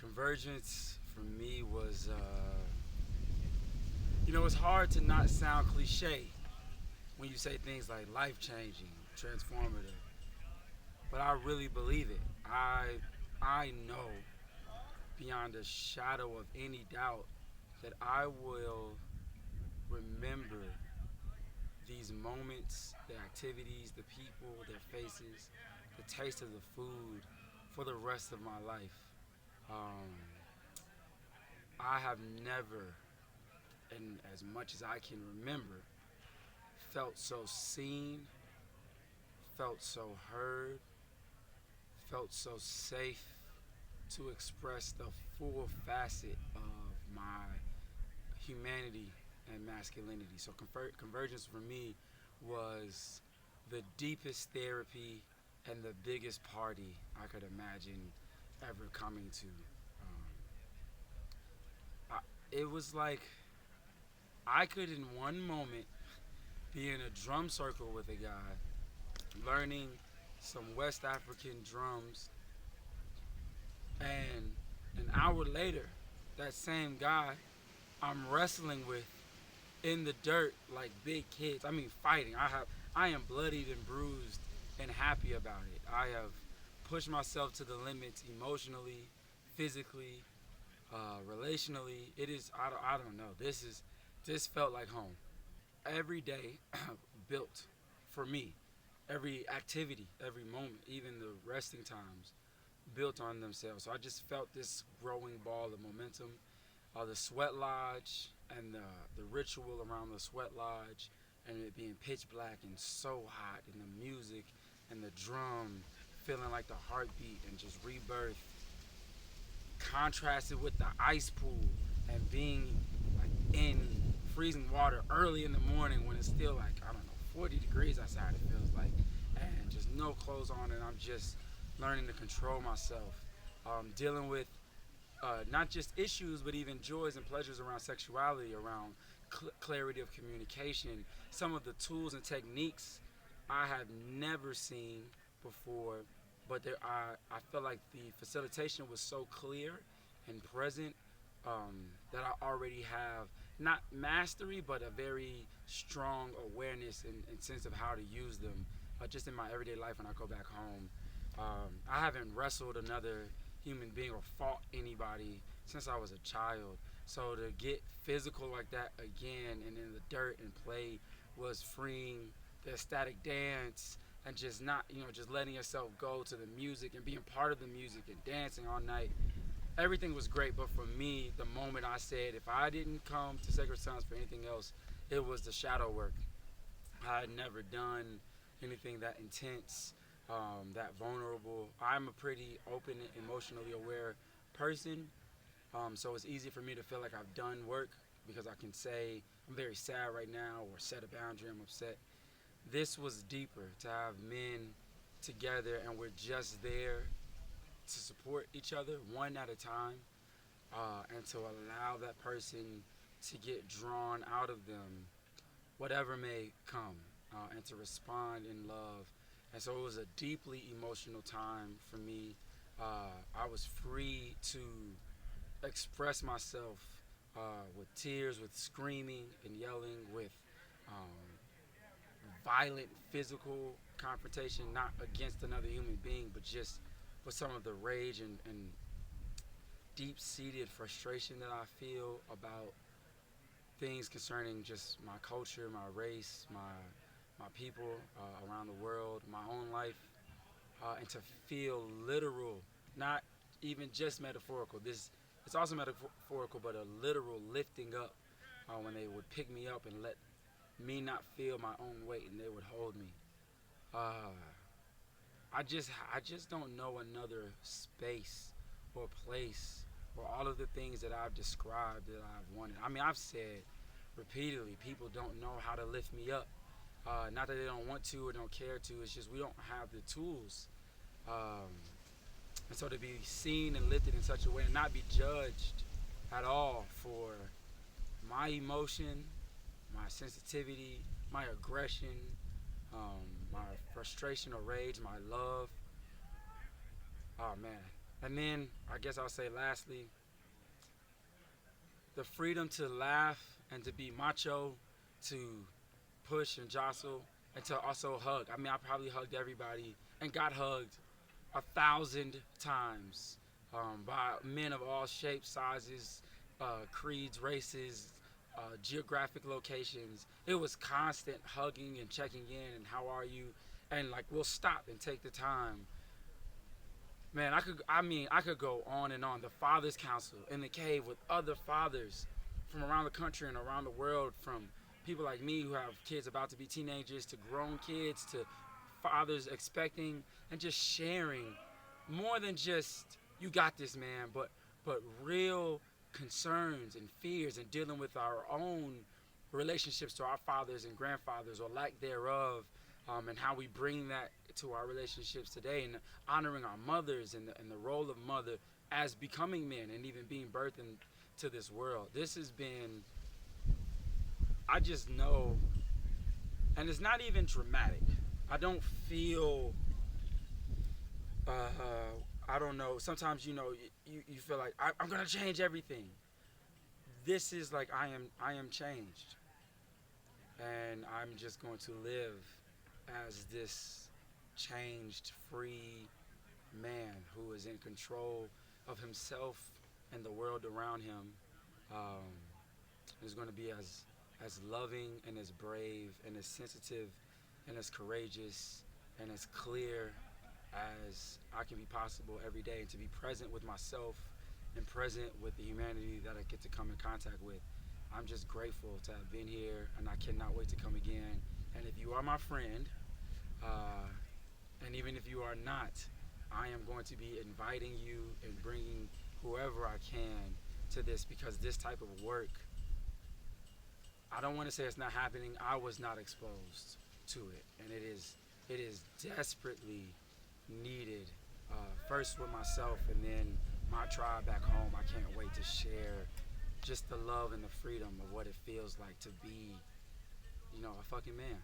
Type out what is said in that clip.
Convergence for me was, it's hard to not sound cliche when you say things like life changing, transformative, but I really believe it. I know beyond a shadow of any doubt that I will remember these moments, the activities, the people, their faces, the taste of the food for the rest of my life. Um, I have never, and as much as I can remember, felt so seen, felt so heard, felt so safe to express the full facet of my humanity and masculinity. So convergence for me was the deepest therapy and the biggest party I could imagine ever coming to. I, it was like I could, in one moment, be in a drum circle with a guy, learning some West African drums, and an hour later, that same guy I'm wrestling with in the dirt like big kids. I mean, fighting. I am bloodied and bruised and happy about it. I have pushed myself to the limits emotionally, physically, relationally. It is. I don't know. This felt like home. Every day built for me. Every activity, every moment, even the resting times, built on themselves. So I just felt this growing ball of momentum. The sweat lodge and the ritual around the sweat lodge and it being pitch black and so hot and the music and the drum feeling like the heartbeat and just rebirth contrasted with the ice pool and being like in freezing water early in the morning when it's still like, I don't know, 40 degrees outside it feels like, and just no clothes on and I'm just learning to control myself, dealing with not just issues, but even joys and pleasures around sexuality, around clarity of communication, some of the tools and techniques I have never seen before, but I felt like the facilitation was so clear and present that I already have not mastery, but a very strong awareness and sense of how to use them just in my everyday life when I go back home. I haven't wrestled another human being or fought anybody since I was a child. So to get physical like that again and in the dirt and play was freeing. The ecstatic dance and just not, just letting yourself go to the music and being part of the music and dancing all night. Everything was great, but for me, the moment I said if I didn't come to Sacred Sons for anything else, it was the shadow work. I had never done anything that intense, that vulnerable. I'm a pretty open, emotionally aware person, so it's easy for me to feel like I've done work because I can say I'm very sad right now or set a boundary, I'm upset. This was deeper to have men together and we're just there to support each other one at a time and to allow that person to get drawn out of them whatever may come and to respond in love. And so it was a deeply emotional time for me. I was free to express myself with tears, with screaming and yelling, with violent physical confrontation, not against another human being, but just with some of the rage and deep-seated frustration that I feel about things concerning just my culture, my race, my people around the world, my own life, and to feel literal, not even just metaphorical. This it's also metaphorical, but a literal lifting up when they would pick me up and let me not feel my own weight, and they would hold me. Uh, I just don't know another space or place or all of the things that I've described that I've wanted. I mean, I've said repeatedly, people don't know how to lift me up. Not that they don't want to or don't care to. It's just we don't have the tools. Um, and so to be seen and lifted in such a way and not be judged at all for my emotion, my sensitivity, my aggression, my frustration or rage, my love. Oh man, And then I guess I'll say lastly, the freedom to laugh and to be macho, to push and jostle, and to also hug. I mean, I probably hugged everybody and got hugged 1,000 times by men of all shapes, sizes, creeds, races, geographic locations. It was constant hugging and checking in and how are you, and like we'll stop and take the time. Man, I could go on and on. The Fathers Council in the cave with other fathers from around the country and around the world, from people like me who have kids about to be teenagers to grown kids to fathers expecting, and just sharing more than just you got this, man, but real concerns and fears and dealing with our own relationships to our fathers and grandfathers or lack thereof, and how we bring that to our relationships today, and honoring our mothers and the role of mother as becoming men and even being birthed into this world. This has been, I just know, and it's not even dramatic. I don't feel, I don't know. Sometimes you feel like I'm gonna change everything. This is like I am changed, and I'm just going to live as this changed, free man who is in control of himself and the world around him. Um, is going to be as loving and as brave and as sensitive and as courageous and as clear as I can be possible every day, and to be present with myself and present with the humanity that I get to come in contact with. I'm just grateful to have been here, and I cannot wait to come again. And if you are my friend, uh, and even if you are not, I am going to be inviting you and bringing whoever I can to this, because this type of work, I don't want to say it's not happening. I was not exposed to it, and it is desperately needed. First with myself, and then my tribe back home. I can't wait to share just the love and the freedom of what it feels like to be, a fucking man.